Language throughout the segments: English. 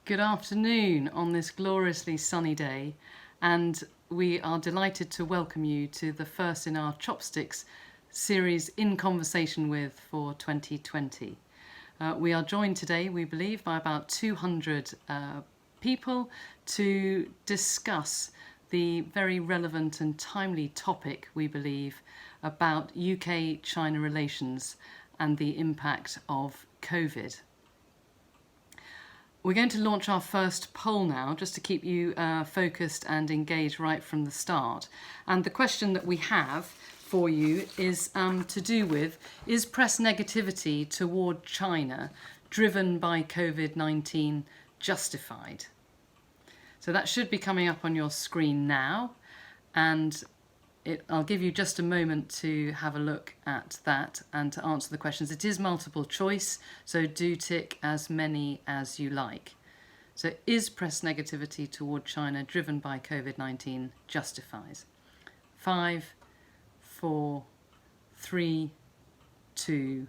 Good afternoon on this gloriously sunny day, and we are delighted to welcome you to the first in our Chopsticks series In Conversation With for 2020. We are joined today, we believe, by about 200 people to discuss the very relevant and timely topic, we believe, about UK-China relations and the impact of COVID. We're going to launch our first poll now, just to keep you focused and engaged right from the start. And the question that we have for you is to do with, is press negativity toward China driven by COVID-19 justified? So that should be coming up on your screen now, and I'll give you just a moment to have a look at that and to answer the questions. It is multiple choice, so do tick as many as you like. So is press negativity toward China driven by COVID-19 justifies? 5, 4, 3, 2,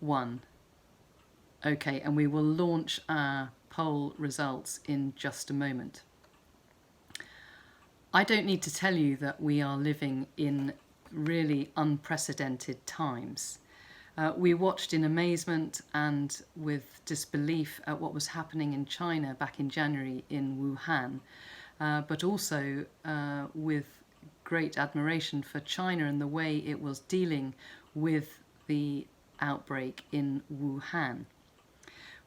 1. Okay, and we will launch our poll results in just a moment. I don't need to tell you that we are living in really unprecedented times. We watched in amazement and with disbelief at what was happening in China back in January in Wuhan, but also with great admiration for China and the way it was dealing with the outbreak in Wuhan.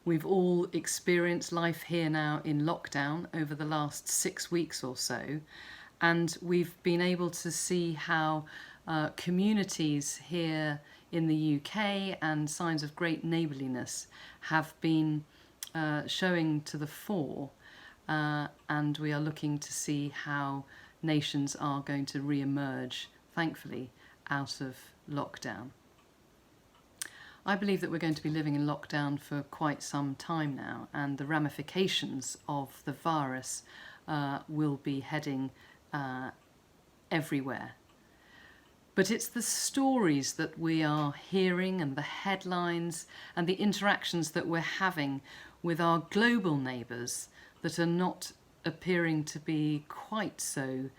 We've all experienced life here now in lockdown over the last 6 weeks or so, and we've been able to see how communities here in the UK and signs of great neighbourliness have been showing to the fore, and we are looking to see how nations are going to re-emerge, thankfully, out of lockdown. I believe that we're going to be living in lockdown for quite some time now, and the ramifications of the virus will be heading everywhere. But it's the stories that we are hearing and the headlines and the interactions that we're having with our global neighbours that are not appearing to be quite so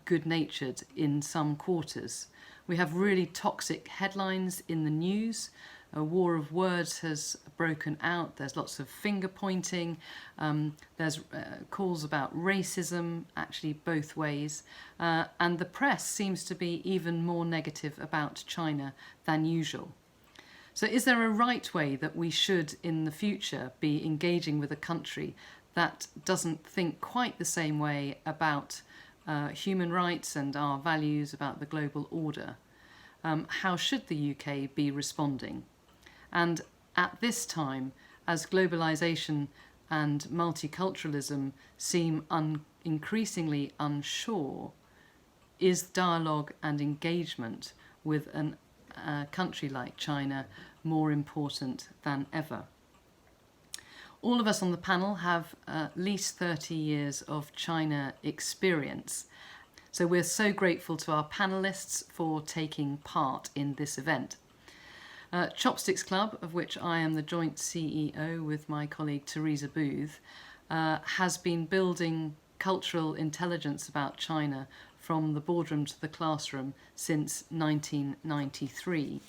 good-natured in some quarters. We have really toxic headlines in the news. A war of words has broken out. There's lots of finger pointing. There's calls about racism, actually both ways. And the press seems to be even more negative about China than usual. So is there a right way that we should in the future be engaging with a country that doesn't think quite the same way about human rights and our values about the global order? How should the UK be responding? And at this time, as globalisation and multiculturalism seem increasingly unsure, is dialogue and engagement with a country like China more important than ever? All of us on the panel have at least 30 years of China experience. So we're so grateful to our panellists for taking part in this event. Chopsticks Club, of which I am the joint CEO with my colleague Teresa Booth, has been building cultural intelligence about China from the boardroom to the classroom since 1993.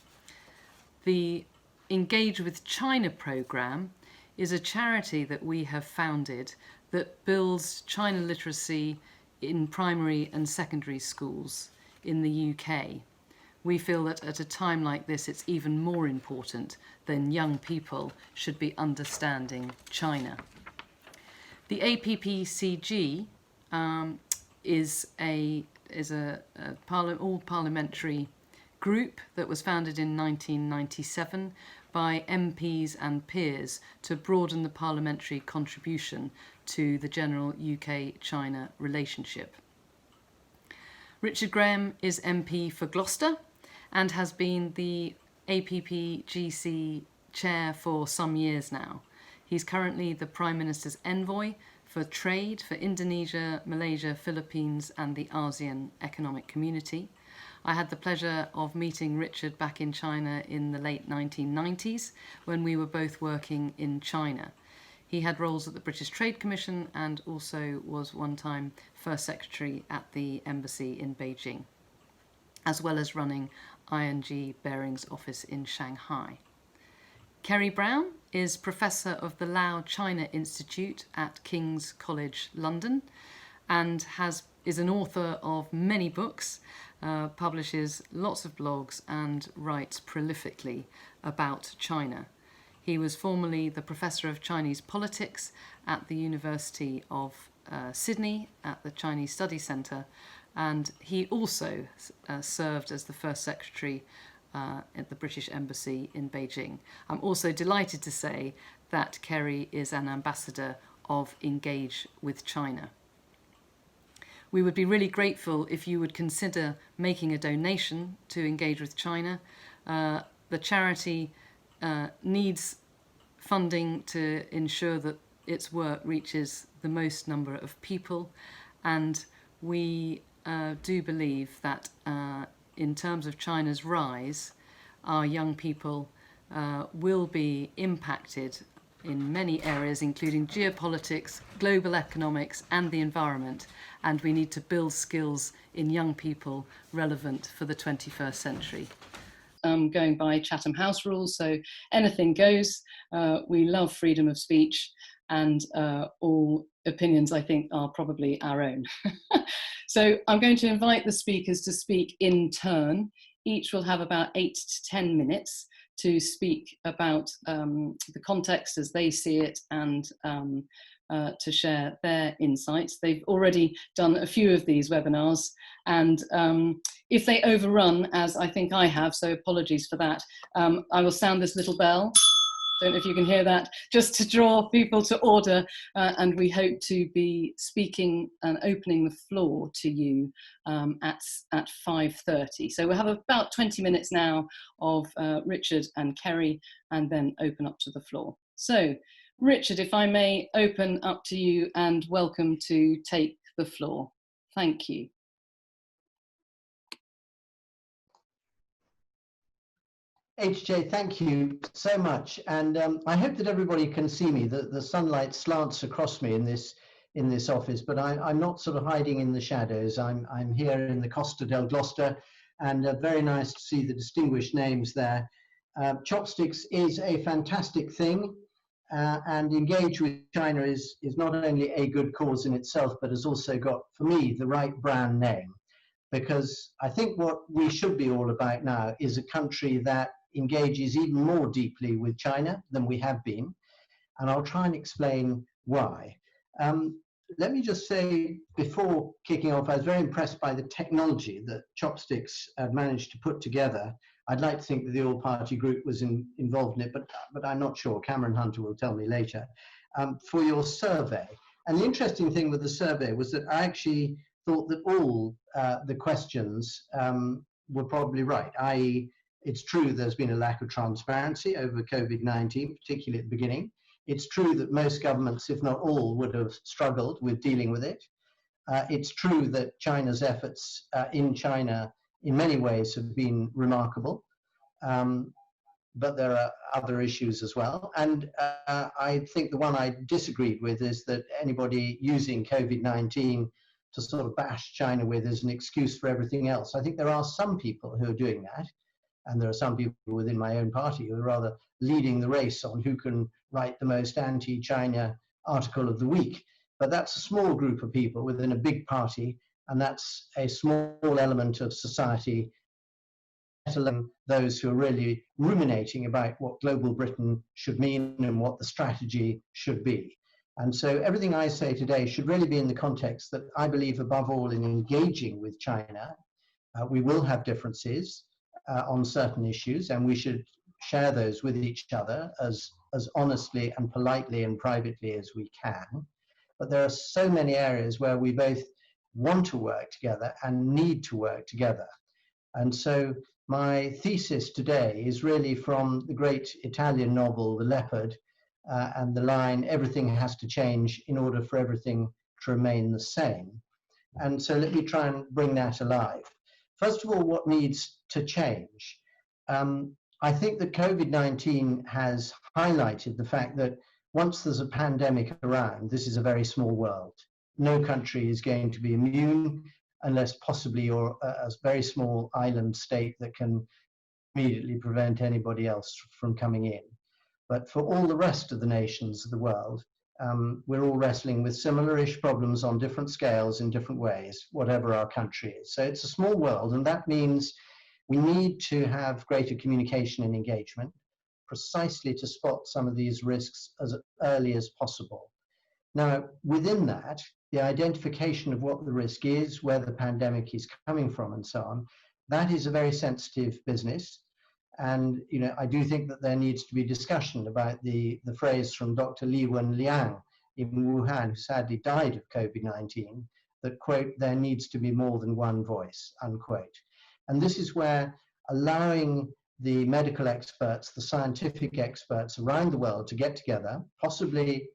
The Engage with China programme is a charity that we have founded that builds China literacy in primary and secondary schools in the UK. We feel that at a time like this, it's even more important than young people should be understanding China. The APPCG is an all-parliamentary group that was founded in 1997 by MPs and peers to broaden the parliamentary contribution to the general UK-China relationship. Richard Graham is MP for Gloucester and has been the APPGC chair for some years now. He's currently the Prime Minister's envoy for trade for Indonesia, Malaysia, Philippines and the ASEAN Economic Community. I had the pleasure of meeting Richard back in China in the late 1990s when we were both working in China. He had roles at the British Trade Commission and also was one time First Secretary at the Embassy in Beijing, as well as running ING Bearing's office in Shanghai. Kerry Brown is Professor of the Lao China Institute at King's College London and is an author of many books, publishes lots of blogs and writes prolifically about China. He was formerly the Professor of Chinese Politics at the University of Sydney at the Chinese Study Centre, and he also served as the First Secretary at the British Embassy in Beijing. I'm also delighted to say that Kerry is an ambassador of Engage with China. We would be really grateful if you would consider making a donation to Engage with China. The charity needs funding to ensure that its work reaches the most number of people, and we do believe that in terms of China's rise, our young people will be impacted in many areas, including geopolitics, global economics and the environment, and we need to build skills in young people relevant for the 21st century. Going by Chatham House rules, so anything goes. We love freedom of speech, and all opinions, I think, are probably our own. So I'm going to invite the speakers to speak in turn. Each will have about 8 to 10 minutes to speak about the context as they see it and to share their insights. They've already done a few of these webinars, and if they overrun, as I think I have, so apologies for that, I will sound this little bell. Don't know if you can hear that, just to draw people to order, and we hope to be speaking and opening the floor to you at 5:30. So we'll have about 20 minutes now of Richard and Kerry, and then open up to the floor. So Richard, if I may open up to you, and welcome to take the floor. Thank you. HJ, thank you so much, and I hope that everybody can see me. The sunlight slants across me in this office, but I'm not sort of hiding in the shadows. I'm here in the Costa del Gloucester, and very nice to see the distinguished names there. Chopsticks is a fantastic thing, and Engage with China is not only a good cause in itself, but has also got, for me, the right brand name. Because I think what we should be all about now is a country that engages even more deeply with China than we have been, and I'll try and explain why. Let me just say, before kicking off, I was very impressed by the technology that Chopsticks managed to put together. I'd like to think that the all-party group was involved in it, but I'm not sure. Cameron Hunter will tell me later. For your survey. And the interesting thing with the survey was that I actually thought that all the questions were probably right, i.e. it's true there's been a lack of transparency over COVID-19, particularly at the beginning. It's true that most governments, if not all, would have struggled with dealing with it. It's true that China's efforts in China in many ways have been remarkable, but there are other issues as well. And I think the one I disagreed with is that anybody using COVID-19 to sort of bash China with as an excuse for everything else. I think there are some people who are doing that, and there are some people within my own party who are rather leading the race on who can write the most anti-China article of the week. But that's a small group of people within a big party, and that's a small element of society, let alone those who are really ruminating about what global Britain should mean and what the strategy should be. And so everything I say today should really be in the context that I believe, above all, in engaging with China. We will have differences on certain issues, and we should share those with each other as honestly and politely and privately as we can. But there are so many areas where we both want to work together and need to work together. And so my thesis today is really from the great Italian novel, The Leopard, and the line, everything has to change in order for everything to remain the same. And so let me try and bring that alive. First of all, what needs to change? I think that COVID-19 has highlighted the fact that once there's a pandemic around, this is a very small world. No country is going to be immune unless possibly you're a very small island state that can immediately prevent anybody else from coming in. But for all the rest of the nations of the world, we're all wrestling with similar-ish problems on different scales in different ways, whatever our country is. So it's a small world, and that means we need to have greater communication and engagement, precisely to spot some of these risks as early as possible. Now, within that, the identification of what the risk is, where the pandemic is coming from, and so on, that is a very sensitive business. And I do think that there needs to be discussion about the phrase from Dr. Li Wenliang in Wuhan, who sadly died of COVID-19, that, quote, there needs to be more than one voice, unquote. And this is where allowing the medical experts, the scientific experts around the world to get together, possibly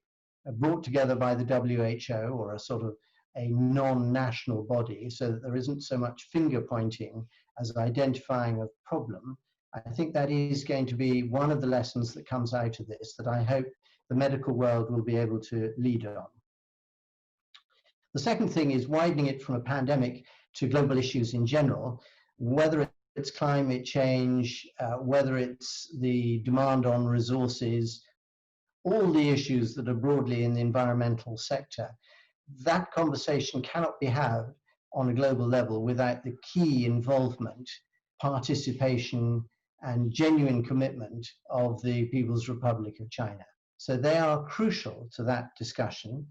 brought together by the WHO or a sort of a non-national body, so that there isn't so much finger pointing as identifying a problem. I think that is going to be one of the lessons that comes out of this, that I hope the medical world will be able to lead on. The second thing is widening it from a pandemic to global issues in general, whether it's climate change, whether it's the demand on resources, all the issues that are broadly in the environmental sector. That conversation cannot be had on a global level without the key involvement, participation, and genuine commitment of the People's Republic of China. So they are crucial to that discussion,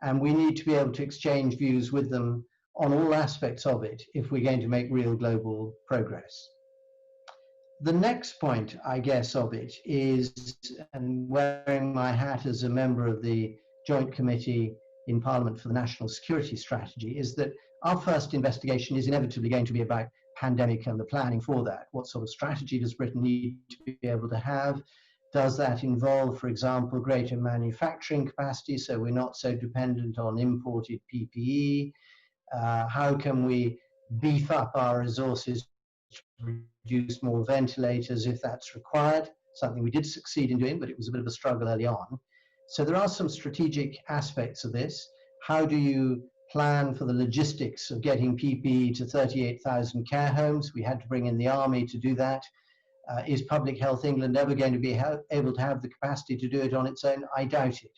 and we need to be able to exchange views with them on all aspects of it if we're going to make real global progress. The next point, I guess, of it is, and wearing my hat as a member of the Joint Committee in Parliament for the National Security Strategy, is that our first investigation is inevitably going to be about pandemic and the planning for that. What sort of strategy does Britain need to be able to have? Does that involve, for example, greater manufacturing capacity so we're not so dependent on imported PPE? How can we beef up our resources to produce more ventilators if that's required? Something we did succeed in doing, but it was a bit of a struggle early on. So there are some strategic aspects of this. How do you plan for the logistics of getting PPE to 38,000 care homes? We had to bring in the army to do that. Is Public Health England ever going to be able to have the capacity to do it on its own? I doubt it.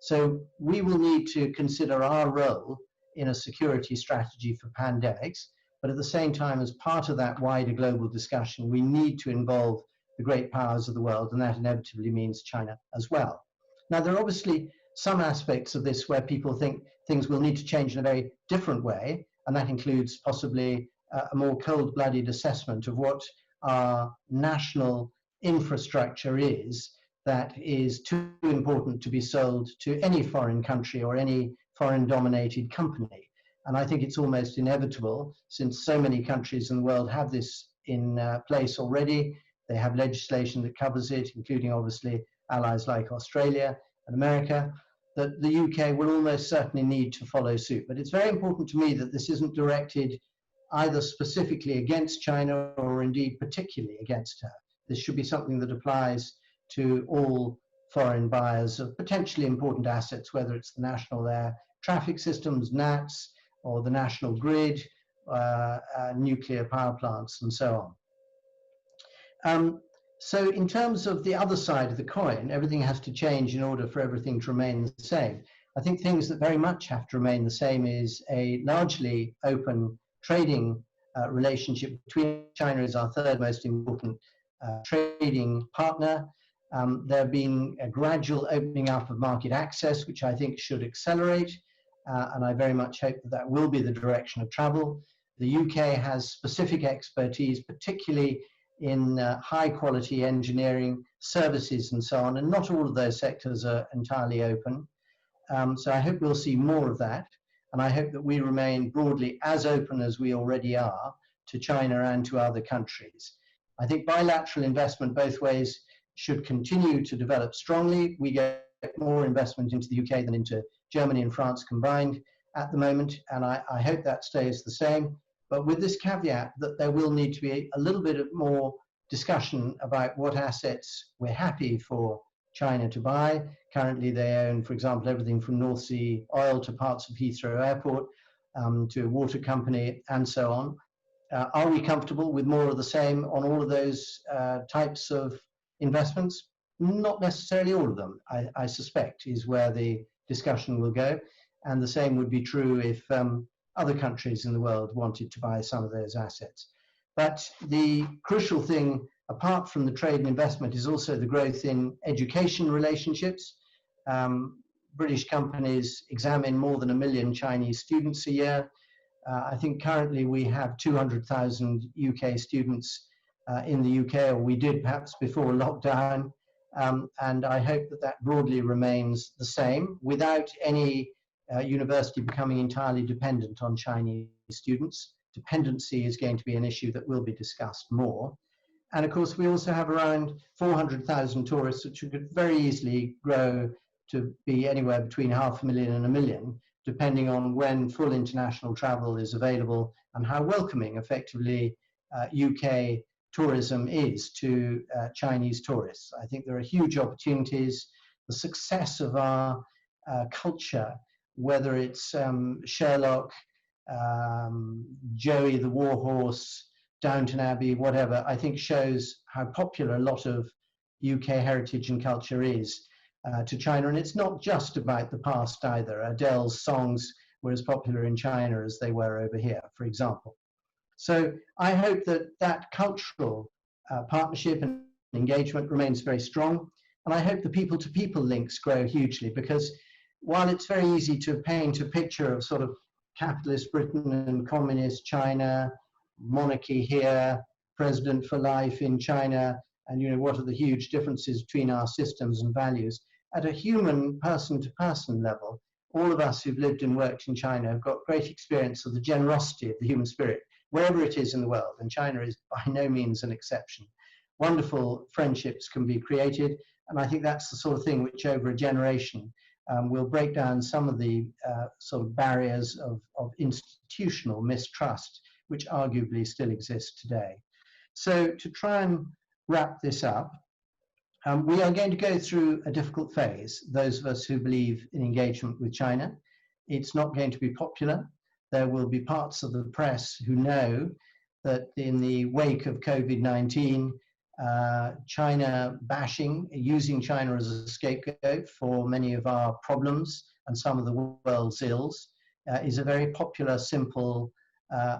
So we will need to consider our role in a security strategy for pandemics, but at the same time, as part of that wider global discussion, we need to involve the great powers of the world, and that inevitably means China as well. Now, there are obviously some aspects of this where people think things will need to change in a very different way, and that includes possibly a more cold-blooded assessment of what our national infrastructure is that is too important to be sold to any foreign country or any foreign-dominated company. And I think it's almost inevitable, since so many countries in the world have this in place already. They have legislation that covers it, including obviously allies like Australia and America, that the UK will almost certainly need to follow suit. But it's very important to me that this isn't directed either specifically against China or indeed particularly against her. This should be something that applies to all foreign buyers of potentially important assets, whether it's the national air traffic systems, NATS, or the national grid, nuclear power plants, and so on. So in terms of the other side of the coin, everything has to change in order for everything to remain the same. I think things that very much have to remain the same is a largely open trading relationship between China as our third most important trading partner. There have been a gradual opening up of market access, which I think should accelerate, and I very much hope that that will be the direction of travel. The UK has specific expertise, particularly in high quality engineering services and so on, and not all of those sectors are entirely open. So I hope we'll see more of that, and I hope that we remain broadly as open as we already are to China and to other countries. I think bilateral investment both ways should continue to develop strongly. We get more investment into the UK than into Germany and France combined at the moment, and I hope that stays the same. But with this caveat that there will need to be a little bit of more discussion about what assets we're happy for China to buy. Currently, they own, for example, everything from North Sea oil to parts of Heathrow Airport, to a water company, and so on. Are we comfortable with more of the same on all of those types of investments? Not necessarily all of them, I suspect, is where the discussion will go. And the same would be true if other countries in the world wanted to buy some of those assets. But the crucial thing, apart from the trade and investment, is also the growth in education relationships. British companies examine more than 1 million Chinese students a year. I think currently we have 200,000 UK students in the UK, or we did perhaps before lockdown. And I hope that that broadly remains the same without any university becoming entirely dependent on Chinese students. Dependency is going to be an issue that will be discussed more. And of course, we also have around 400,000 tourists, which could very easily grow to be anywhere between 500,000 and 1 million, depending on when full international travel is available and how welcoming, effectively, UK tourism is to Chinese tourists. I think there are huge opportunities. The success of our culture, whether it's Sherlock, Joey the Warhorse, Downton Abbey, whatever, I think shows how popular a lot of UK heritage and culture is to China. And it's not just about the past either. Adele's songs were as popular in China as they were over here, for example. So I hope that that cultural partnership and engagement remains very strong. And I hope the people-to-people links grow hugely, because while it's very easy to paint a picture of sort of capitalist Britain and communist China, monarchy here, president for life in China, and what are the huge differences between our systems and values, at a human person-to-person level, all of us who've lived and worked in China have got great experience of the generosity of the human spirit, wherever it is in the world, and China is by no means an exception. Wonderful friendships can be created, and I think that's the sort of thing which over a generation will break down some of the sort of barriers of institutional mistrust, which arguably still exist today. So to try and wrap this up, we are going to go through a difficult phase, those of us who believe in engagement with China. It's not going to be popular. There will be parts of the press who know that in the wake of COVID-19, China bashing, using China as a scapegoat for many of our problems and some of the world's ills, is a very popular, simple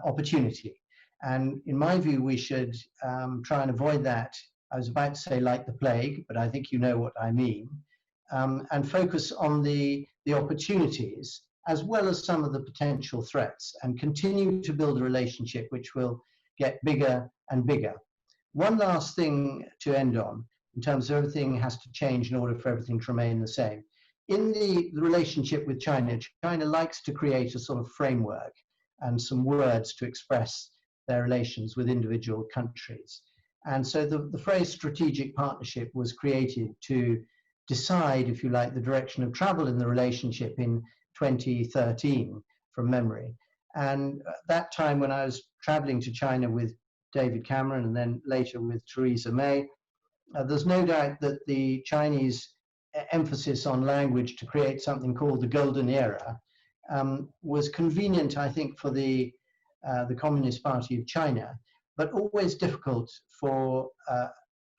opportunity. And in my view, we should try and avoid that. I was about to say like the plague, but I think you know what I mean, and focus on the opportunities as well as some of the potential threats, and continue to build a relationship which will get bigger and bigger. One last thing to end on, in terms of everything has to change in order for everything to remain the same. In the relationship with China, China likes to create a sort of framework and some words to express their relations with individual countries. And so the phrase strategic partnership was created to decide, if you like, the direction of travel in the relationship in 2013, from memory. And at that time, when I was traveling to China with David Cameron and then later with Theresa May, there's no doubt that the Chinese emphasis on language to create something called the Golden Era was convenient, I think, for the Communist Party of China, but always difficult for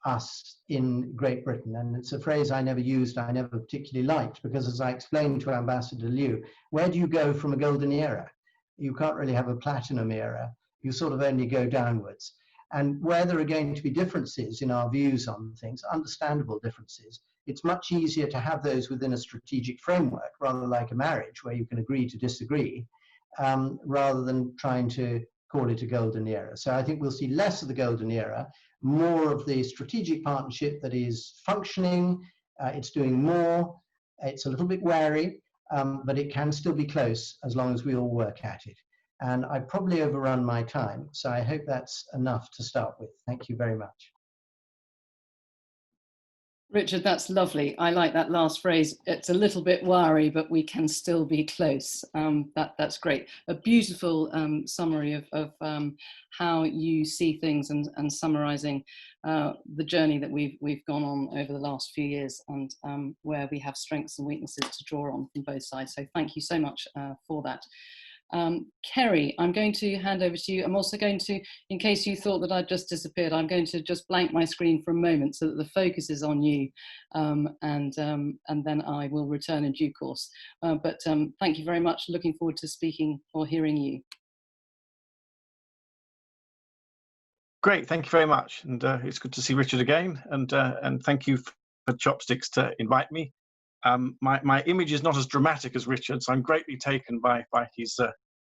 us in Great Britain. And it's a phrase I never used, I never particularly liked, because as I explained to Ambassador Liu, where do you go from a golden era? You can't really have a platinum era. You sort of only go downwards. And where there are going to be differences in our views on things, understandable differences, it's much easier to have those within a strategic framework, rather like a marriage where you can agree to disagree, rather than trying to call it a golden era. So I think we'll see less of the golden era, more of the strategic partnership that is functioning, it's doing more, it's a little bit wary, but it can still be close as long as we all work at it. And I probably overrun my time, so I hope that's enough to start with. Thank you very much. Richard, that's lovely. I like that last phrase. It's a little bit wiry, but we can still be close. That's great. A beautiful summary of how you see things, and summarising the journey that we've gone on over the last few years, and where we have strengths and weaknesses to draw on from both sides. So thank you so much for that. Kerry, I'm going to hand over to you. I'm also going to, in case you thought that I'd just disappeared, I'm going to just blank my screen for a moment so that the focus is on you, and then I will return in due course. But thank you very much. Looking forward to speaking or hearing you. Great, thank you very much, and it's good to see Richard again, and thank you for Chopsticks to invite me. My image is not as dramatic as Richard's. I'm greatly taken by his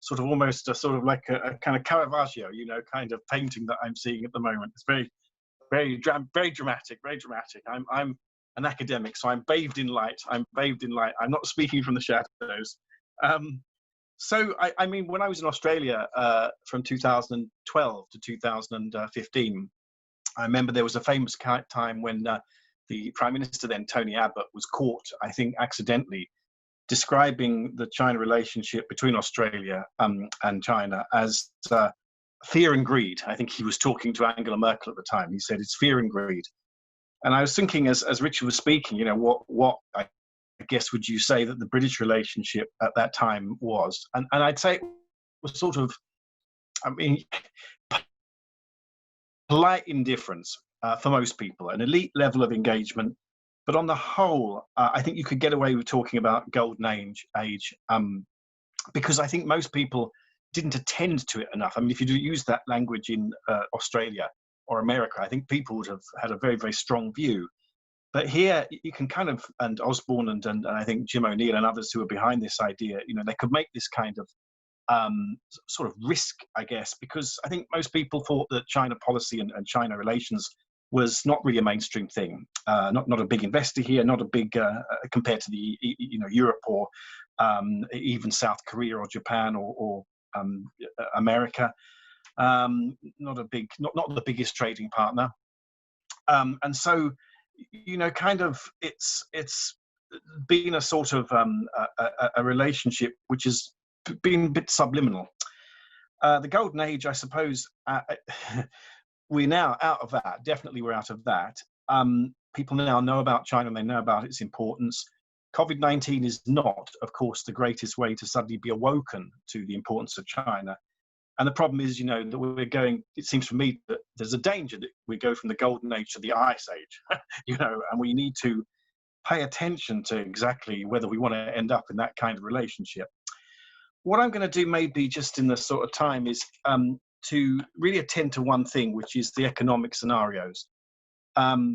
sort of almost sort of like a kind of Caravaggio, you know, kind of painting that I'm seeing at the moment. It's very dramatic, very dramatic. I'm an academic, so I'm bathed in light. I'm not speaking from the shadows. So I mean, when I was in Australia from 2012 to 2015, I remember there was a famous time when the Prime Minister then, Tony Abbott, was caught, I think accidentally, describing the China relationship between Australia and China as fear and greed. I think he was talking to Angela Merkel at the time. He said it's fear and greed. And I was thinking, as Richard was speaking, you know, what I guess would you say that the British relationship at that time was? And I'd say it was sort of, I mean, polite indifference for most people, an elite level of engagement. But on the whole, I think you could get away with talking about golden age, because I think most people didn't attend to it enough. I mean, if you do use that language in Australia or America, I think people would have had a very, very strong view. But here you can kind of, and Osborne and I think Jim O'Neill and others who are behind this idea, you know, they could make this kind of sort of risk, I guess, because I think most people thought that China policy and China relations was not really a mainstream thing. Not a big investor here, not a big compared to the Europe or even South Korea or Japan or America. Not the biggest trading partner, and so kind of it's been a sort of a relationship which has been a bit subliminal. The golden age, I suppose, we're now out of that. Definitely we're out of that. People now know about China and they know about its importance. COVID-19 is not, of course, the greatest way to suddenly be awoken to the importance of China. And the problem is, that we're going, it seems for me that there's a danger that we go from the golden age to the ice age, and we need to pay attention to exactly whether we want to end up in that kind of relationship. What I'm going to do maybe just in this sort of time is to really attend to one thing, which is the economic scenarios,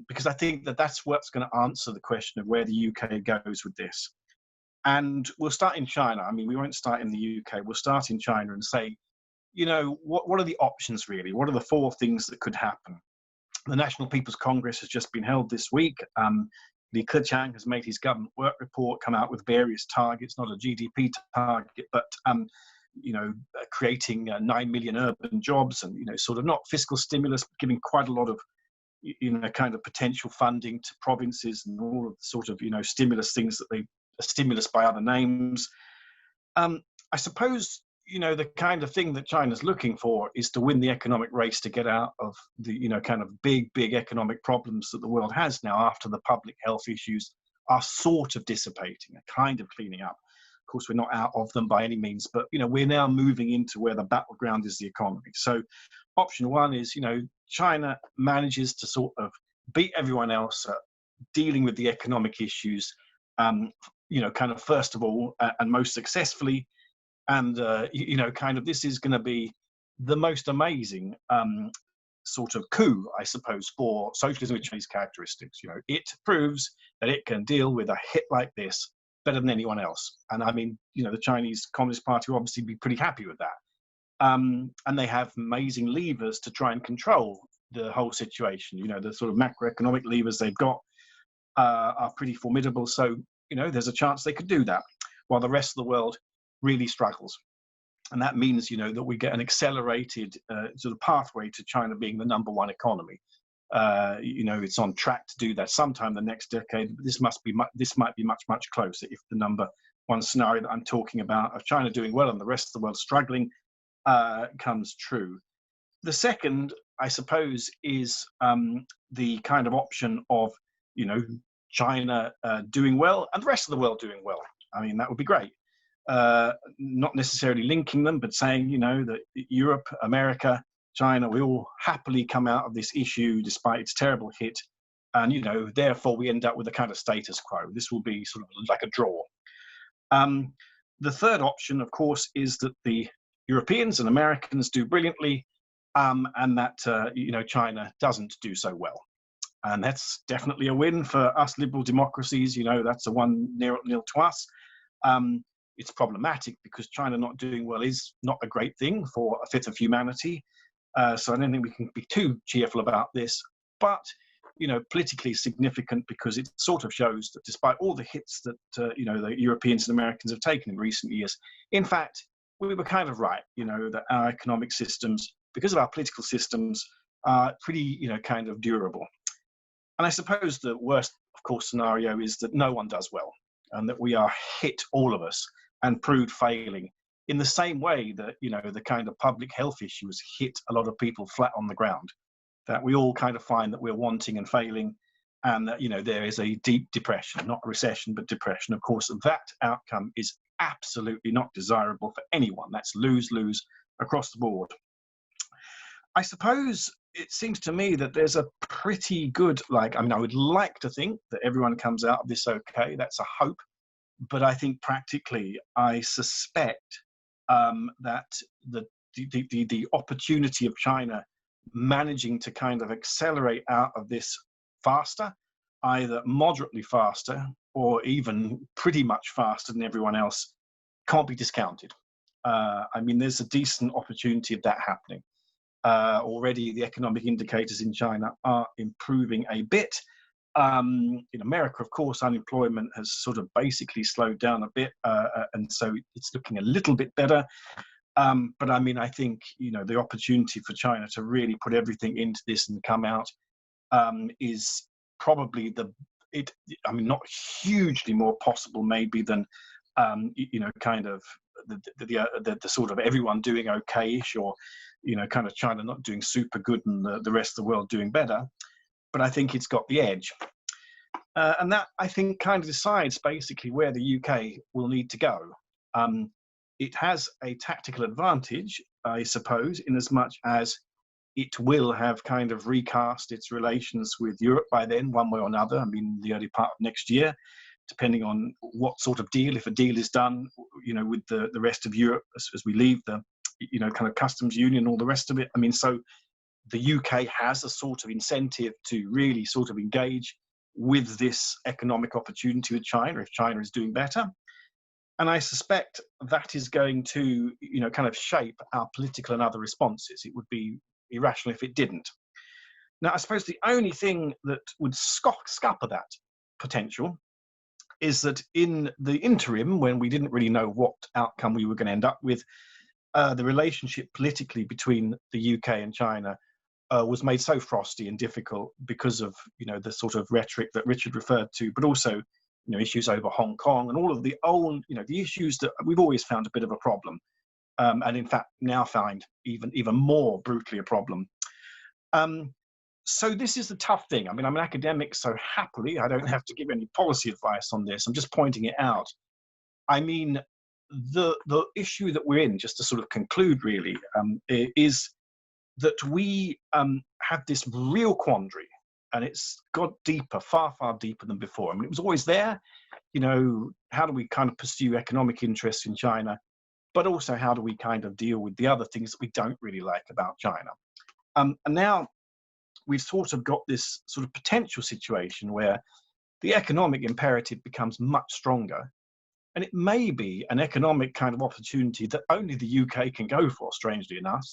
because I think that that's what's going to answer the question of where the UK goes with this. And we'll start in China. I mean, we won't start in the UK. We'll start in China and say, what are the options really? What are the four things that could happen? The National People's Congress has just been held this week. Li Keqiang has made his government work report, come out with various targets, not a GDP target, but creating 9 million urban jobs and sort of not fiscal stimulus, but giving quite a lot of kind of potential funding to provinces and all of the sort of stimulus things that they stimulus by other names. I suppose the kind of thing that China's looking for is to win the economic race to get out of the kind of big economic problems that the world has now after the public health issues are sort of dissipating, a kind of cleaning up. Of course, we're not out of them by any means, but we're now moving into where the battleground is the economy. So option one is China manages to sort of beat everyone else at dealing with the economic issues, kind of first of all and most successfully. And, kind of this is going to be the most amazing sort of coup, I suppose, for socialism with Chinese characteristics. It proves that it can deal with a hit like this better than anyone else. And I mean, the Chinese Communist Party will obviously be pretty happy with that. And they have amazing levers to try and control the whole situation. The sort of macroeconomic levers they've got are pretty formidable. So, there's a chance they could do that while the rest of the world really struggles. And that means, that we get an accelerated sort of pathway to China being the #1 economy. You know, it's on track to do that sometime the next decade. But this might be much closer if the number one scenario that I'm talking about of China doing well and the rest of the world struggling comes true. The second, I suppose, is the kind of option of, you know, China doing well and the rest of the world doing well. I mean, that would be great. Not necessarily linking them, but saying, you know, that Europe, America, China, we all happily come out of this issue despite its terrible hit. And, you know, therefore we end up with a kind of status quo. This will be sort of like a draw. The third option, of course, is that the Europeans and Americans do brilliantly, and that, you know, China doesn't do so well. And that's definitely a win for us liberal democracies. You know, that's a 1-0 to us. It's problematic because China not doing well is not a great thing for a fifth of humanity. So I don't think we can be too cheerful about this. But, you know, politically significant because it sort of shows that despite all the hits that, you know, the Europeans and Americans have taken in recent years, in fact, we were kind of right, you know, that our economic systems, because of our political systems, are pretty, you know, kind of durable. And I suppose the worst, of course, scenario is that no one does well and that we are hit, all of us, and proved failing in the same way that, you know, the kind of public health issues hit a lot of people flat on the ground, that we all kind of find that we're wanting and failing and that, you know, there is a deep depression, not a recession, but depression. Of course, that outcome is absolutely not desirable for anyone. That's lose-lose across the board. I suppose it seems to me that there's a pretty good, like, I mean, I would like to think that everyone comes out of this okay. That's a hope. But I think practically, I suspect that the opportunity of China managing to kind of accelerate out of this faster, either moderately faster or even pretty much faster than everyone else, can't be discounted. I mean, there's a decent opportunity of that happening. Already the economic indicators in China are improving a bit. In America, of course, unemployment has sort of basically slowed down a bit, and so it's looking a little bit better. But I mean, I think, you know, the opportunity for China to really put everything into this and come out is probably I mean, not hugely more possible maybe than, you know, kind of the sort of everyone doing okay-ish, or, you know, kind of China not doing super good and the rest of the world doing better. But I think it's got the edge. And that, I think, kind of decides basically where the UK will need to go. It has a tactical advantage, I suppose, in as much as it will have kind of recast its relations with Europe by then, one way or another. I mean, the early part of next year, depending on what sort of deal, if a deal is done, you know, with the rest of Europe as we leave the, you know, kind of customs union, all the rest of it. I mean, so the UK has a sort of incentive to really sort of engage with this economic opportunity with China if China is doing better. And I suspect that is going to, you know, kind of shape our political and other responses. It would be irrational if it didn't. Now, I suppose the only thing that would scupper that potential is that in the interim, when we didn't really know what outcome we were going to end up with, the relationship politically between the UK and China was made so frosty and difficult because of, you know, the sort of rhetoric that Richard referred to, but also, you know, issues over Hong Kong and all of the old, you know, the issues that we've always found a bit of a problem, and in fact now find even more brutally a problem. So this is the tough thing. I mean, I'm an academic, so happily I don't have to give any policy advice on this. I'm just pointing it out. I mean, the issue that we're in, just to sort of conclude really, is that we have this real quandary, and it's got deeper, far deeper than before. I mean, it was always there, you know, how do we kind of pursue economic interests in China, but also how do we kind of deal with the other things that we don't really like about China? And now we've sort of got this sort of potential situation where the economic imperative becomes much stronger, and it may be an economic kind of opportunity that only the UK can go for, strangely enough,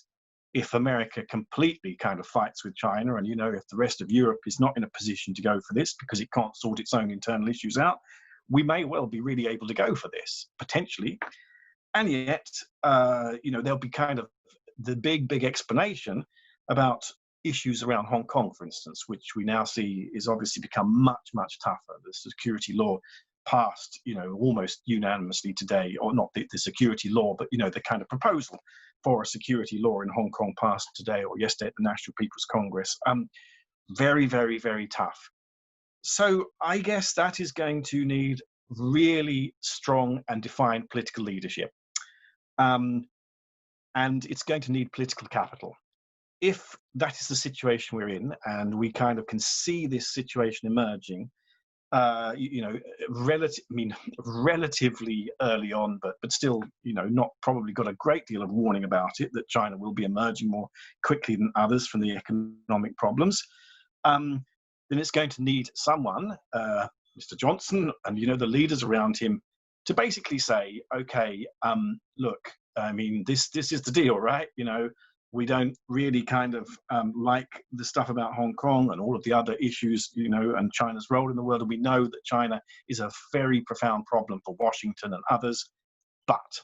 if America completely kind of fights with China, and, you know, if the rest of Europe is not in a position to go for this because it can't sort its own internal issues out, we may well be really able to go for this, potentially. And yet, you know, there'll be kind of the big explanation about, issues around Hong Kong, for instance, which we now see is obviously become much, much tougher. The security law passed, almost unanimously today, or not the security law, but, the kind of proposal for a security law in Hong Kong passed today or yesterday at the National People's Congress. Very, very, very tough. So I guess that is going to need really strong and defined political leadership. And it's going to need political capital. If that is the situation we're in, and we kind of can see this situation emerging, relatively early on, but still, not probably got a great deal of warning about it, that China will be emerging more quickly than others from the economic problems, then it's going to need someone, Mr. Johnson, and, the leaders around him, to basically say, okay, look, this is the deal, right? We don't really kind of like the stuff about Hong Kong and all of the other issues, and China's role in the world. And we know that China is a very profound problem for Washington and others. But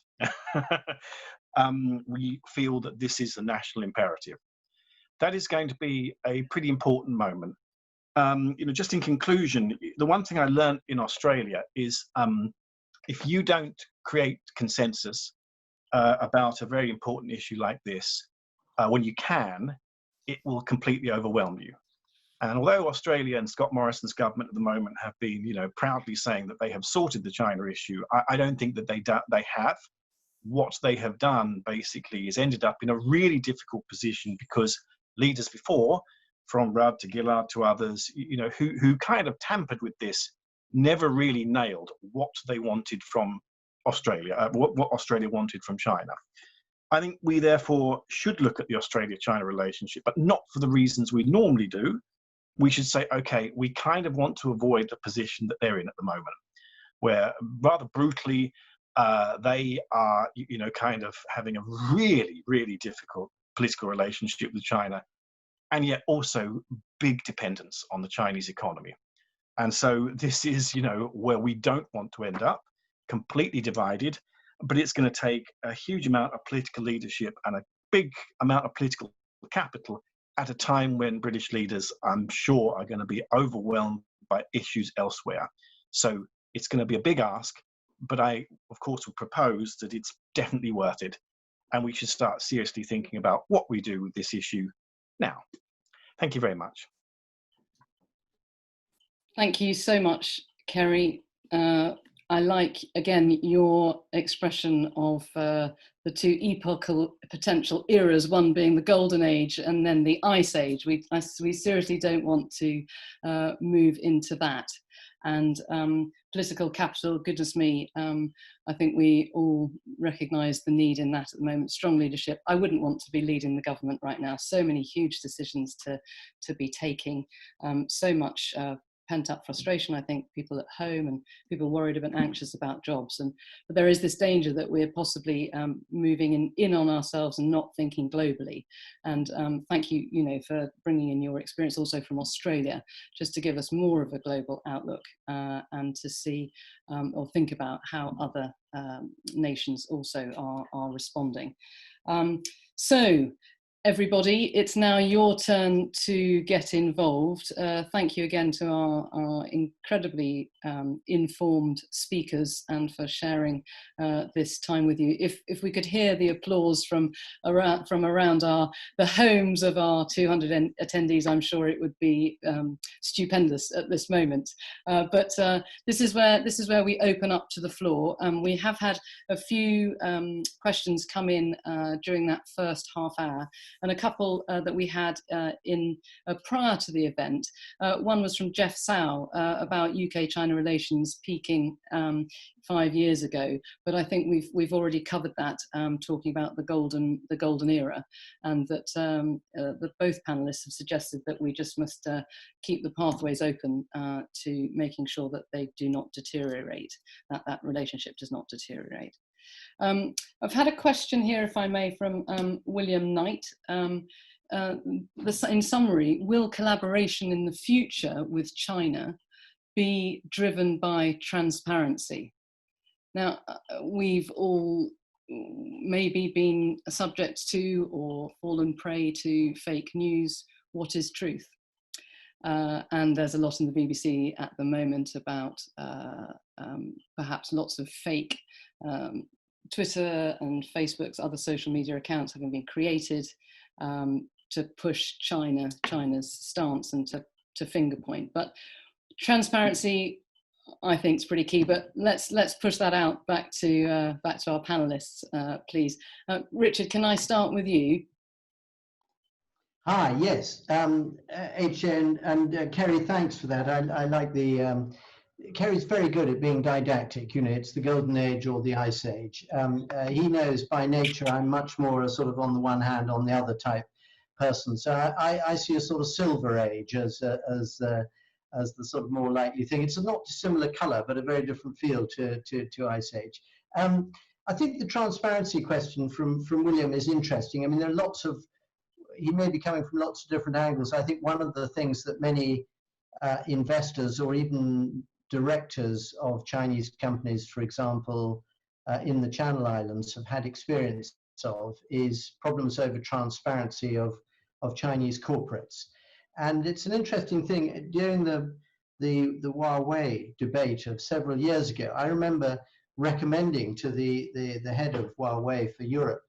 we feel that this is a national imperative. That is going to be a pretty important moment. Just in conclusion, the one thing I learned in Australia is if you don't create consensus about a very important issue like this, when you can, it will completely overwhelm you. And although Australia and Scott Morrison's government at the moment have been, proudly saying that they have sorted the China issue, I don't think that they have. What they have done basically is ended up in a really difficult position, because leaders before, from Rudd to Gillard to others, who kind of tampered with this, never really nailed what they wanted from Australia, what Australia wanted from China. I think we therefore should look at the Australia-China relationship, but not for the reasons we normally do. We should say, okay, we kind of want to avoid the position that they're in at the moment, where rather brutally they are, kind of having a really, really difficult political relationship with China, and yet also big dependence on the Chinese economy. And so this is, where we don't want to end up, completely divided. But it's going to take a huge amount of political leadership and a big amount of political capital at a time when British leaders, I'm sure, are going to be overwhelmed by issues elsewhere. So it's going to be a big ask, but I, of course, would propose that it's definitely worth it. And we should start seriously thinking about what we do with this issue now. Thank you very much. Thank you so much, Kerry. I like, again, your expression of the two epochal potential eras, one being the Golden Age and then the Ice Age. We seriously don't want to move into that. And political capital, goodness me, I think we all recognise the need in that at the moment. Strong leadership. I wouldn't want to be leading the government right now. So many huge decisions to be taking, so much pent-up frustration, I think, people at home and people worried and anxious about jobs. But there is this danger that we're possibly moving in on ourselves and not thinking globally. And thank you, for bringing in your experience also from Australia, just to give us more of a global outlook and to see or think about how other nations also are responding. So, everybody, it's now your turn to get involved. Thank you again to our incredibly informed speakers and for sharing this time with you. If we could hear the applause from around the homes of our 200 attendees, I'm sure it would be stupendous at this moment. But this is where we open up to the floor. We have had a few questions come in during that first half hour, and a couple that we had in prior to the event. One was from Jeff Sow about UK-China relations peaking 5 years ago, but I think we've already covered that, talking about the golden era, and that both panelists have suggested that we just must keep the pathways open to making sure that they do not deteriorate, that relationship does not deteriorate. I've had a question here, if I may, from William Knight. In summary, will collaboration in the future with China be driven by transparency? Now, we've all maybe been subject to or fallen prey to fake news what is truth. And there's a lot in the BBC at the moment about perhaps lots of fake Twitter and Facebook's other social media accounts having been created to push China's stance and to finger point. But transparency, I think, is pretty key. But let's push that out back to our panelists, please. Richard, can I start with you? Hi, yes. HN and Kerry, thanks for that. I like the, Kerry's very good at being didactic. You know, it's the golden age or the ice age. He knows by nature I'm much more a sort of on the one hand, on the other type person. So I see a sort of silver age as the sort of more likely thing. It's a not dissimilar color, but a very different feel to ice age. I think the transparency question from William is interesting. I mean, there are lots of, he may be coming from lots of different angles. I think one of the things that many investors or even directors of Chinese companies, for example, in the Channel Islands have had experience of is problems over transparency of Chinese corporates. And it's an interesting thing. During the Huawei debate of several years ago, I remember recommending to the head of Huawei for Europe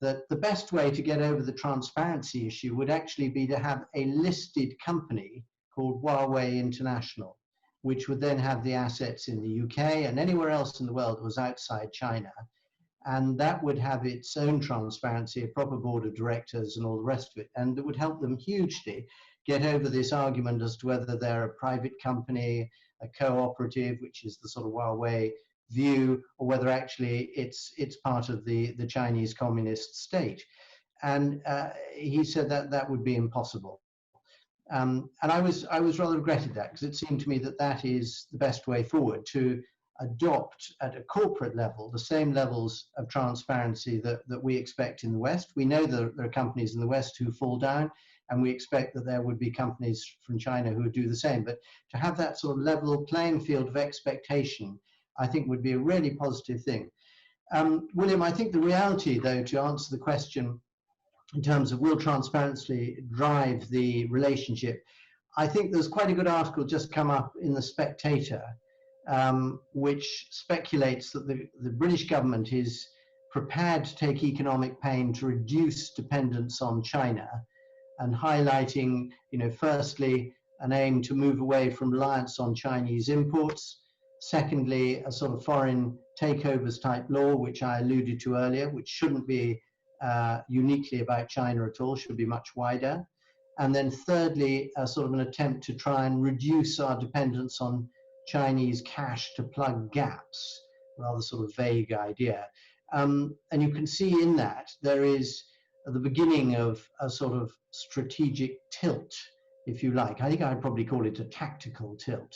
that the best way to get over the transparency issue would actually be to have a listed company called Huawei International, which would then have the assets in the UK and anywhere else in the world that was outside China. And that would have its own transparency, a proper board of directors and all the rest of it. And it would help them hugely get over this argument as to whether they're a private company, a cooperative, which is the sort of Huawei view, or whether actually it's part of the Chinese communist state. And he said that that would be impossible. And I was rather regretted that, because it seemed to me that that is the best way forward, to adopt at a corporate level the same levels of transparency that we expect in the West. We know that there are companies in the West who fall down, and we expect that there would be companies from China who would do the same. But to have that sort of level playing field of expectation, I think would be a really positive thing. William, I think the reality, though, to answer the question in terms of will transparency drive the relationship, I think there's quite a good article just come up in The Spectator, which speculates that the British government is prepared to take economic pain to reduce dependence on China, and highlighting, you know, firstly, an aim to move away from reliance on Chinese imports. Secondly, a sort of foreign takeovers type law, which I alluded to earlier, which shouldn't be uniquely about China at all, should be much wider. And then thirdly, a sort of an attempt to try and reduce our dependence on Chinese cash to plug gaps, rather sort of vague idea. And you can see in that there is the beginning of a sort of strategic tilt, if you like. I think I'd probably call it a tactical tilt.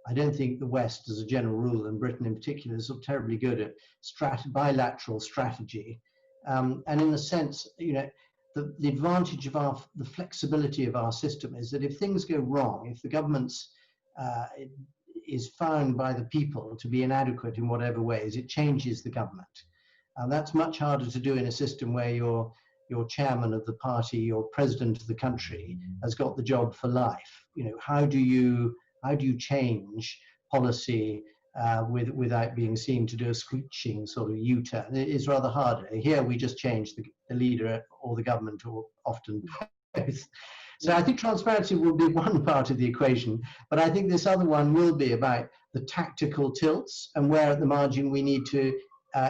I don't think the West, as a general rule, and Britain in particular, is sort of terribly good at bilateral strategy. And in the sense, you know, the advantage of the flexibility of our system is that if things go wrong, if the government's is found by the people to be inadequate in whatever ways, it changes the government. And that's much harder to do in a system where your chairman of the party, your president of the country, has got the job for life. You know, how do you change policy without being seen to do a screeching sort of U-turn? It is rather harder. Here we just change the leader or the government, or often both. So I think transparency will be one part of the equation, but I think this other one will be about the tactical tilts, and where at the margin we need to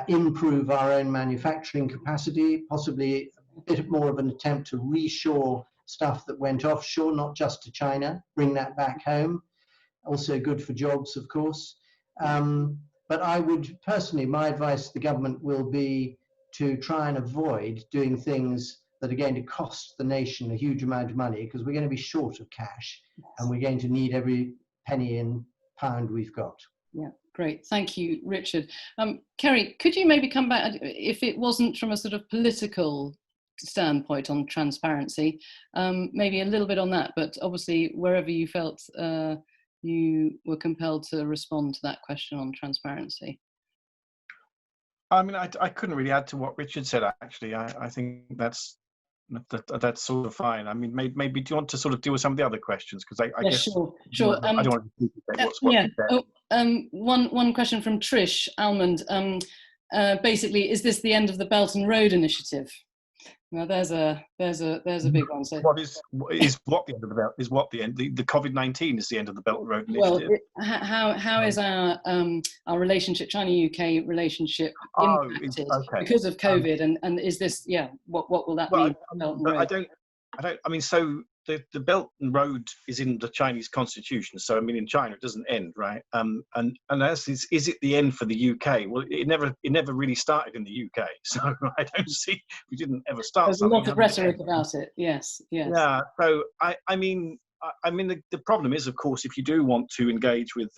improve our own manufacturing capacity, possibly a bit more of an attempt to reshore stuff that went offshore, not just to China, bring that back home. Also good for jobs, of course. But I would personally, my advice to the government will be to try and avoid doing things that are going to cost the nation a huge amount of money, because we're going to be short of cash, and we're going to need every penny and pound we've got. Yeah, great. Thank you, Richard. Kerry, could you maybe come back, if it wasn't from a sort of political standpoint on transparency, maybe a little bit on that, but obviously wherever you felt you were compelled to respond to that question on transparency. I mean, I couldn't really add to what Richard said, actually. I think that's That's sort of fine. I mean, maybe do you want to sort of deal with some of the other questions? Because I Yeah, guess sure. I don't want to duplicate what's Yeah. there. One question from Trish Almond. Basically, is this the end of the Belt and Road Initiative? Now, there's a big one. So, what the end of the belt? Is what the end? The COVID-19 is the end of the Belt and Road well, Initiative. how is our relationship, China-UK relationship, impacted because of COVID? And is this, what will that mean? I mean, so the Belt and Road is in the Chinese constitution. So I mean, in China, it doesn't end, right? And as is it the end for the UK? Well, it never really started in the UK. So I don't see, we didn't ever start. There's a lot of rhetoric about it. Yes. Yeah. So I mean, the problem is, of course, if you do want to engage with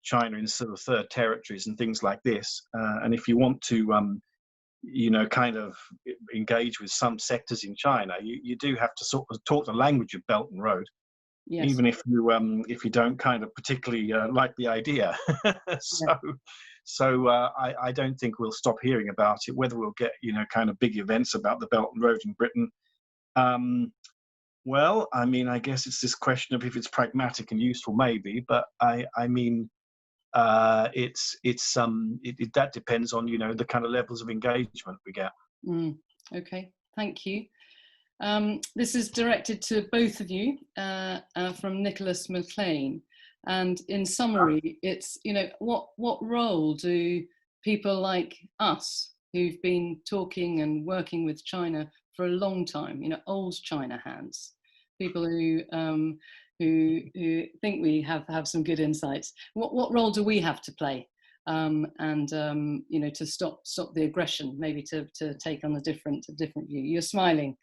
China in sort of third territories and things like this, and if you want to kind of engage with some sectors in China, you do have to sort of talk the language of Belt and Road, yes. Even if you don't kind of particularly like the idea. So I don't think we'll stop hearing about it. Whether we'll get kind of big events about the Belt and Road in Britain, well, I mean, I guess it's this question of if it's pragmatic and useful, maybe. But I mean. That depends on the kind of levels of engagement we get. Okay, thank you. This is directed to both of you from Nicholas McLean, and in summary, it's what role do people like us who've been talking and working with China for a long time, old China hands, people who think we have some good insights. What role do we have to play, to stop the aggression, maybe to take on a different view? You're smiling.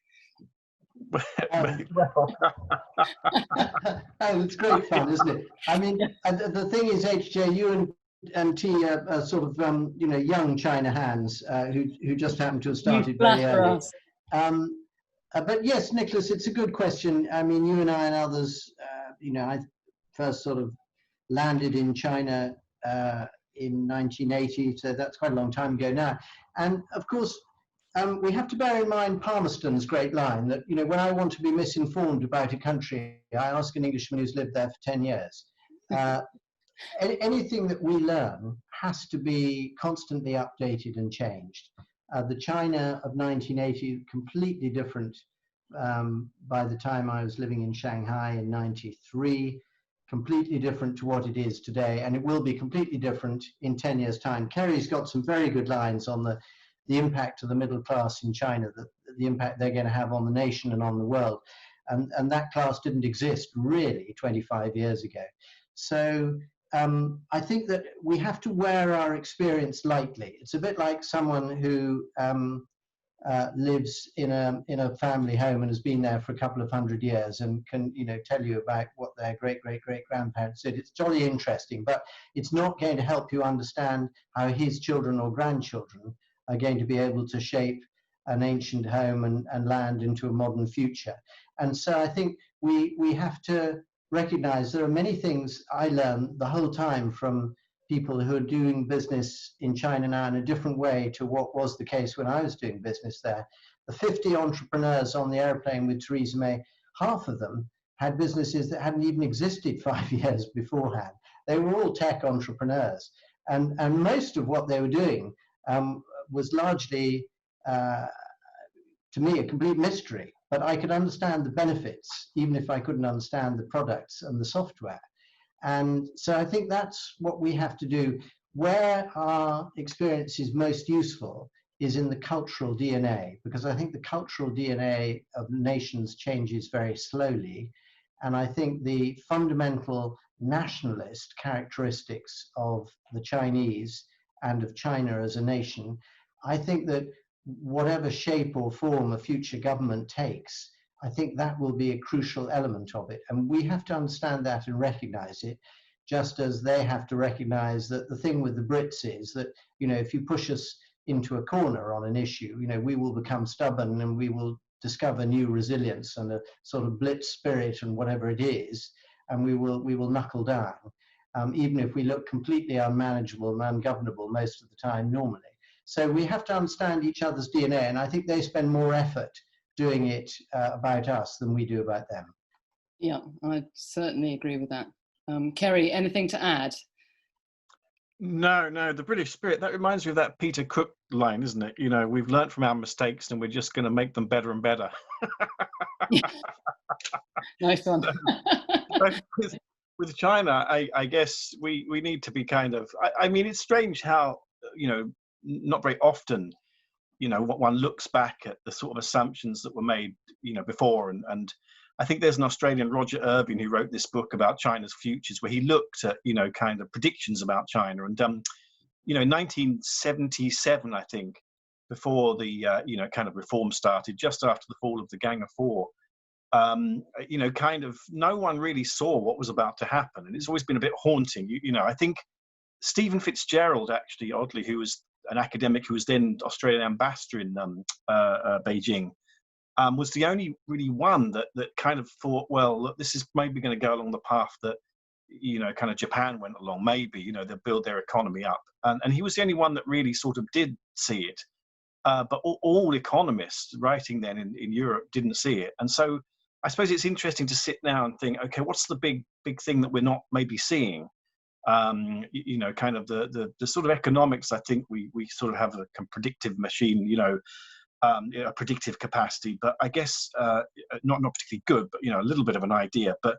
It's great fun, isn't it? I mean, the thing is, HJ, you and T are sort of young China hands who just happen to have started very early. But yes, Nicholas, it's a good question. I mean, you and I and others, I first sort of landed in China in 1980, so that's quite a long time ago now. And of course, we have to bear in mind Palmerston's great line that, when I want to be misinformed about a country, I ask an Englishman who's lived there for 10 years. Anything that we learn has to be constantly updated and changed. The China of 1980, completely different by the time I was living in Shanghai in 93, completely different to what it is today, and it will be completely different in 10 years' time. Kerry's got some very good lines on the impact of the middle class in China, the impact they're going to have on the nation and on the world. And that class didn't exist really 25 years ago. So I think that we have to wear our experience lightly. It's a bit like someone who lives in a family home and has been there for a couple of 100 years and can tell you about what their great grandparents did. It's jolly interesting, but it's not going to help you understand how his children or grandchildren are going to be able to shape an ancient home and land into a modern future. And so I think we have to recognize there are many things I learned the whole time from people who are doing business in China now in a different way to what was the case when I was doing business there. The 50 entrepreneurs on the airplane with Theresa May, half of them had businesses that hadn't even existed 5 years beforehand. They were all tech entrepreneurs. And most of what they were doing was largely, to me, a complete mystery. But I could understand the benefits, even if I couldn't understand the products and the software. And so I think that's what we have to do. Where our experience is most useful is in the cultural DNA, because I think the cultural DNA of nations changes very slowly. And I think the fundamental nationalist characteristics of the Chinese and of China as a nation, I think that whatever shape or form a future government takes, I think that will be a crucial element of it. And we have to understand that and recognize it, just as they have to recognize that the thing with the Brits is that, if you push us into a corner on an issue, we will become stubborn and we will discover new resilience and a sort of blitz spirit and whatever it is, and we will knuckle down, even if we look completely unmanageable and ungovernable most of the time normally. So we have to understand each other's DNA, and I think they spend more effort doing it about us than we do about them. Yeah, I certainly agree with that. Kerry, anything to add? No, no, the British spirit, that reminds me of that Peter Cook line, isn't it? You know, we've learnt from our mistakes and we're just going to make them better and better. Nice one. But with China, I guess we need to be kind of, I mean, it's strange how, you know, not very often, you know, one looks back at the sort of assumptions that were made, you know, before. And I think there's an Australian, Roger Irving, who wrote this book about China's futures, where he looked at, you know, kind of predictions about China. And, you know, in 1977, I think, before the, you know, kind of reform started, just after the fall of the Gang of Four, you know, kind of no one really saw what was about to happen. And it's always been a bit haunting. You know, I think Stephen Fitzgerald, actually, oddly, who was an academic who was then Australian ambassador in Beijing, was the only really one that kind of thought, well, look, this is maybe going to go along the path that, you know, kind of Japan went along. Maybe, you know, they'll build their economy up. And he was the only one that really sort of did see it. But all economists writing then in Europe didn't see it. And so I suppose it's interesting to sit now and think, okay, what's the big thing that we're not maybe seeing? You know, kind of the sort of economics. I think we sort of have a predictive machine, you know, a predictive capacity, but I guess not particularly good, but, you know, a little bit of an idea. But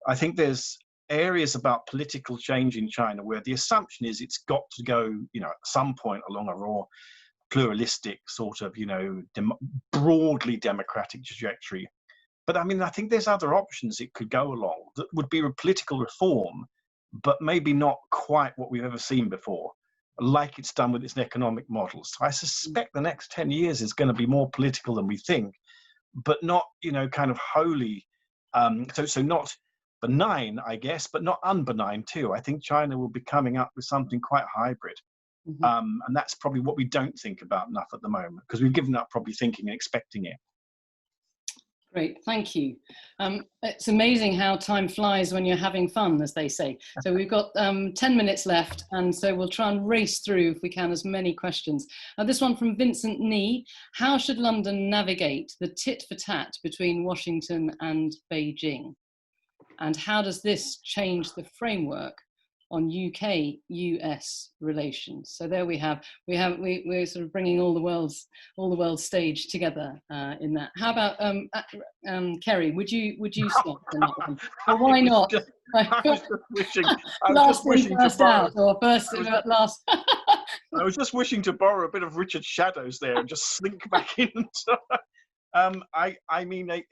I think there's areas about political change in China where the assumption is it's got to go, you know, at some point along a raw, pluralistic sort of, you know, broadly democratic trajectory. But I mean, I think there's other options it could go along that would be a political reform, but maybe not quite what we've ever seen before, like it's done with its economic models. So I suspect the next 10 years is going to be more political than we think, but not, you know, kind of wholly, so not benign, I guess, but not unbenign too. I think China will be coming up with something quite hybrid. And that's probably what we don't think about enough at the moment, because we've given up probably thinking and expecting it. Great, thank you. It's amazing how time flies when you're having fun, as they say. So we've got 10 minutes left, and so we'll try and race through, if we can, as many questions. This one from Vincent Nee. How should London navigate the tit-for-tat between Washington and Beijing? And how does this change the framework on UK-US relations? So there we're sort of bringing all the world's stage together in that. How about Kerry? Would you start on that one? Or why not? I was just wishing. Last in, first out, or first last. I was just wishing to borrow a bit of Richard's shadows there and just slink back in. I mean,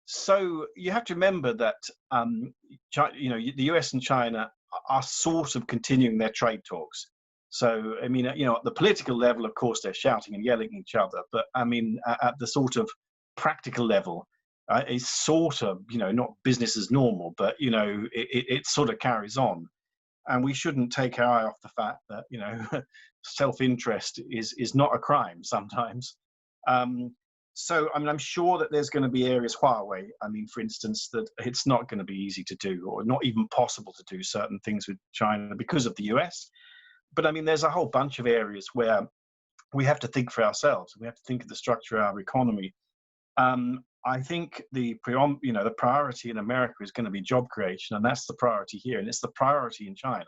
so you have to remember that you know, the US and China are sort of continuing their trade talks. So, I mean, you know, at the political level, of course, they're shouting and yelling at each other. But I mean, at the sort of practical level, it's sort of, you know, not business as normal, but, you know, it sort of carries on. And we shouldn't take our eye off the fact that, you know, self-interest is not a crime sometimes. So, I mean, I'm sure that there's going to be areas, Huawei, I mean, for instance, that it's not going to be easy to do, or not even possible to do certain things with China because of the US. But I mean, there's a whole bunch of areas where we have to think for ourselves. We have to think of the structure of our economy. I think the priority in America is going to be job creation, and that's the priority here, and it's the priority in China.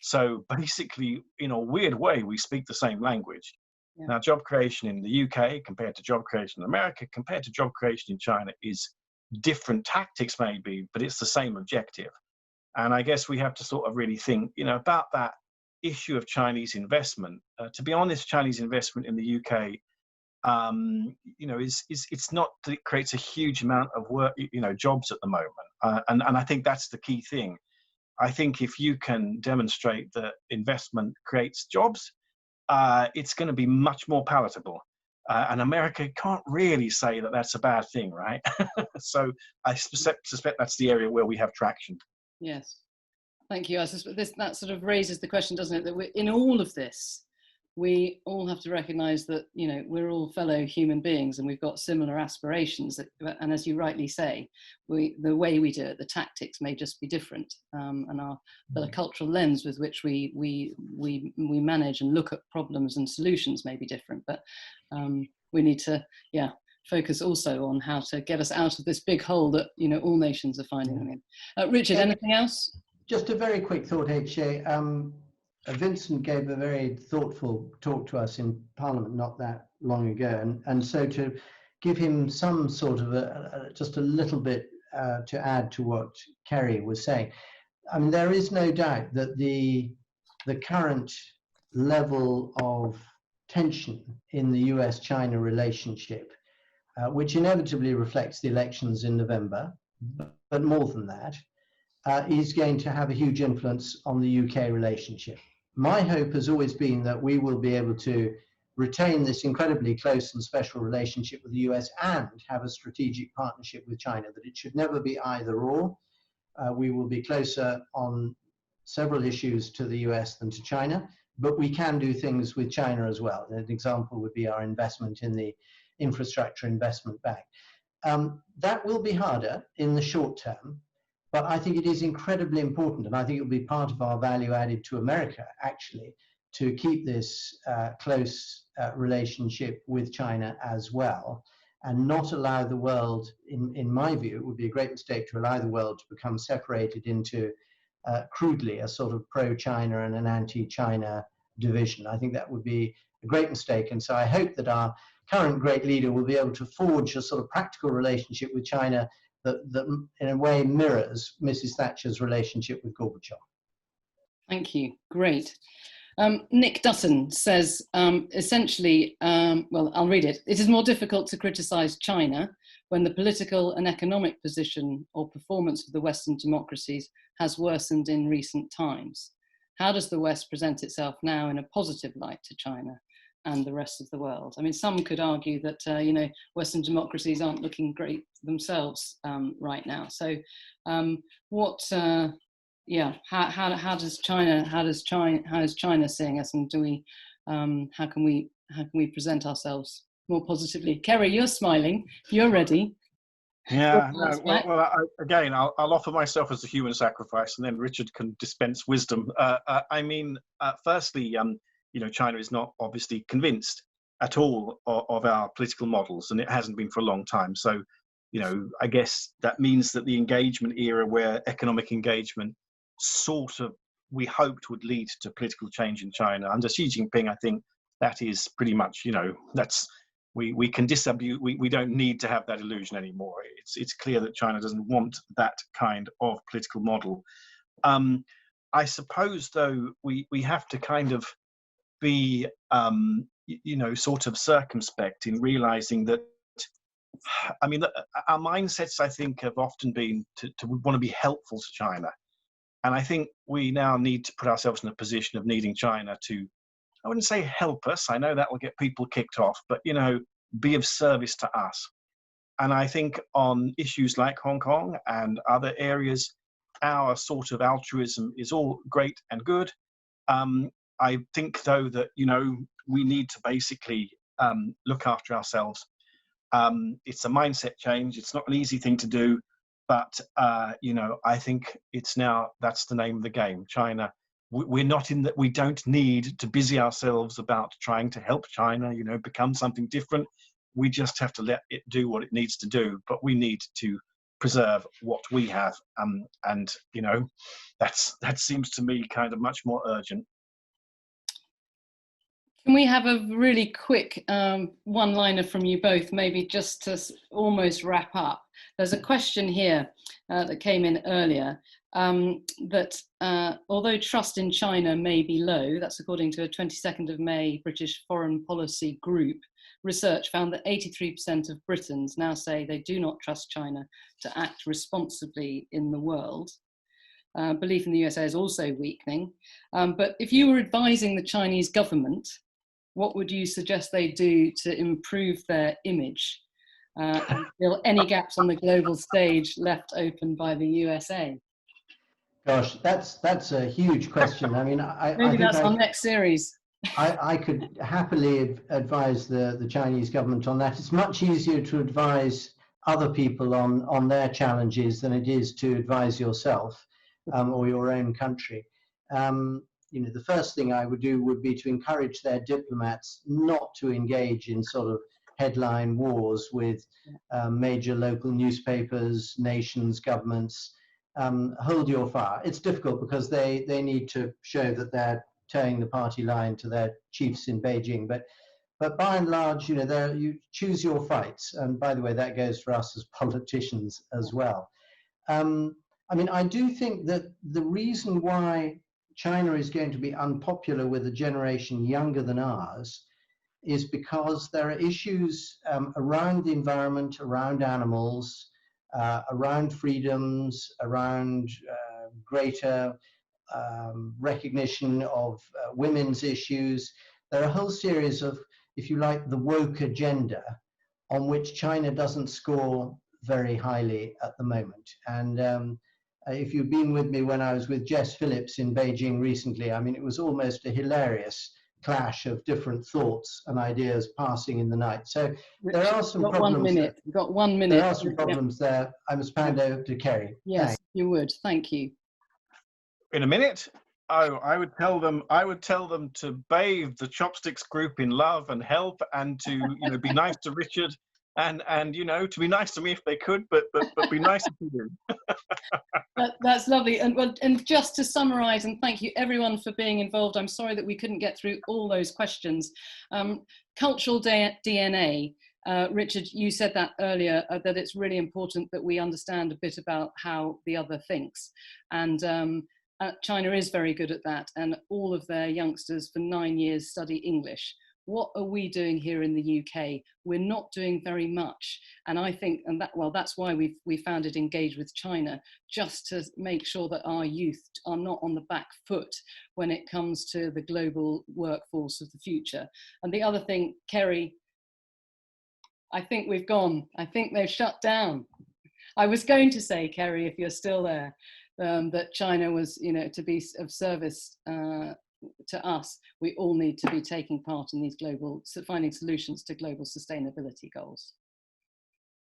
So basically, in a weird way, we speak the same language. Yeah. Now, job creation in the UK compared to job creation in America, compared to job creation in China, is different tactics maybe, but it's the same objective. And I guess we have to sort of really think, you know, about that issue of Chinese investment. To be honest, Chinese investment in the UK, you know, it's not that it creates a huge amount of work, you know, jobs at the moment. And I think that's the key thing. I think if you can demonstrate that investment creates jobs, it's going to be much more palatable. And America can't really say that that's a bad thing, right? So I suspect that's the area where we have traction. Yes, thank you. I suspect that sort of raises the question, doesn't it, that we're, in all of this, we all have to recognise that, you know, we're all fellow human beings and we've got similar aspirations. And as you rightly say, the way we do it, the tactics may just be different, and the cultural lens with which we manage and look at problems and solutions may be different. But we need to, focus also on how to get us out of this big hole that, you know, all nations are finding them in. Richard, anything else? Just a very quick thought, HJ. Vincent gave a very thoughtful talk to us in Parliament not that long ago, and so to give him some sort of just a little bit to add to what Kerry was saying. I mean, there is no doubt that the current level of tension in the US-China relationship, which inevitably reflects the elections in November, but more than that, is going to have a huge influence on the UK relationship. My hope has always been that we will be able to retain this incredibly close and special relationship with the US and have a strategic partnership with China, that it should never be either or. We will be closer on several issues to the US than to China, but we can do things with China as well. An example would be our investment in the Infrastructure Investment Bank. That will be harder in the short term, but I think it is incredibly important, and I think it will be part of our value added to America, actually, to keep this close relationship with China as well, and not allow the world, in my view, it would be a great mistake to allow the world to become separated into crudely a sort of pro-China and an anti-China division. I think that would be a great mistake, and so I hope that our current great leader will be able to forge a sort of practical relationship with China that in a way mirrors Mrs. Thatcher's relationship with Gorbachev. Thank you. Great. Nick Dutton says, essentially, well, I'll read it. It is more difficult to criticise China when the political and economic position or performance of the Western democracies has worsened in recent times. How does the West present itself now in a positive light to China and the rest of the world? I mean, some could argue that, you know, Western democracies aren't looking great themselves right now. So yeah, how does China seeing us, and do we how can we present ourselves more positively? Kerry, you're smiling. You're ready. Yeah. No, again, I'll offer myself as a human sacrifice, and then Richard can dispense wisdom. I mean, firstly, you know, China is not obviously convinced at all of our political models, and it hasn't been for a long time. So, you know, I guess that means that the engagement era, where economic engagement sort of we hoped would lead to political change in China under Xi Jinping, I think that is pretty much, you know, that's we can disabuse. We don't need to have that illusion anymore. It's clear that China doesn't want that kind of political model. I suppose, though, we have to kind of be you know, sort of circumspect in realizing that, I mean, our mindsets, I think, have often been to want to be helpful to China. And I think we now need to put ourselves in a position of needing China to, I wouldn't say help us, I know that will get people kicked off, but, you know, be of service to us. And I think on issues like Hong Kong and other areas, our sort of altruism is all great and good. I think, though, that, you know, we need to basically look after ourselves. It's a mindset change. It's not an easy thing to do, but, you know, I think it's now, that's the name of the game. China, we're not in that, we don't need to busy ourselves about trying to help China, you know, become something different. We just have to let it do what it needs to do, but we need to preserve what we have. And, you know, that seems to me kind of much more urgent. Can we have a really quick one-liner from you both, maybe just to almost wrap up? There's a question here that came in earlier, that although trust in China may be low, that's according to a 22nd of May British Foreign Policy Group research found that 83% of Britons now say they do not trust China to act responsibly in the world. Belief in the USA is also weakening. But if you were advising the Chinese government, what would you suggest they do to improve their image and fill any gaps on the global stage left open by the USA? Gosh, that's a huge question. I mean, Maybe that's our next series. I could happily advise the Chinese government on that. It's much easier to advise other people on their challenges than it is to advise yourself or your own country. You know, the first thing I would do would be to encourage their diplomats not to engage in sort of headline wars with major local newspapers, nations, governments. Hold your fire. It's difficult because they need to show that they're towing the party line to their chiefs in Beijing. But by and large, you choose your fights. And by the way, that goes for us as politicians as well. I mean, I do think that the reason why China is going to be unpopular with a generation younger than ours is because there are issues around the environment, around animals, around freedoms, around greater recognition of women's issues. There are a whole series of, if you like, the woke agenda on which China doesn't score very highly at the moment. And if you've been with me when I was with Jess Phillips in Beijing recently, I mean, it was almost a hilarious clash of different thoughts and ideas passing in the night. So Richard, there are some got problems. 1 minute. You've got 1 minute. There are some problems there. I must hand over to Kerry. Yes, Thanks. you would. Thank you. In a minute? Oh, I would tell them to bathe the Chopsticks group in love and help, and to be nice to Richard, and to be nice to me if they could, but be nice to you. That's lovely. And just to summarise, and thank you everyone for being involved. I'm sorry that we couldn't get through all those questions. Cultural DNA. Richard, you said that earlier, that it's really important that we understand a bit about how the other thinks. And China is very good at that, and all of their youngsters for 9 years study English. What are we doing here in the UK? We're not doing very much. And I think, that's why we founded Engage with China, just to make sure that our youth are not on the back foot when it comes to the global workforce of the future. And the other thing, Kerry, I think we've gone. I think they've shut down. I was going to say, Kerry, if you're still there, that China was, to be of service to us. We all need to be taking part in these finding solutions to global sustainability goals.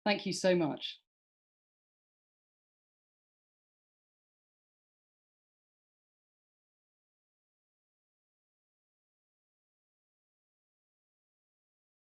Thank you so much.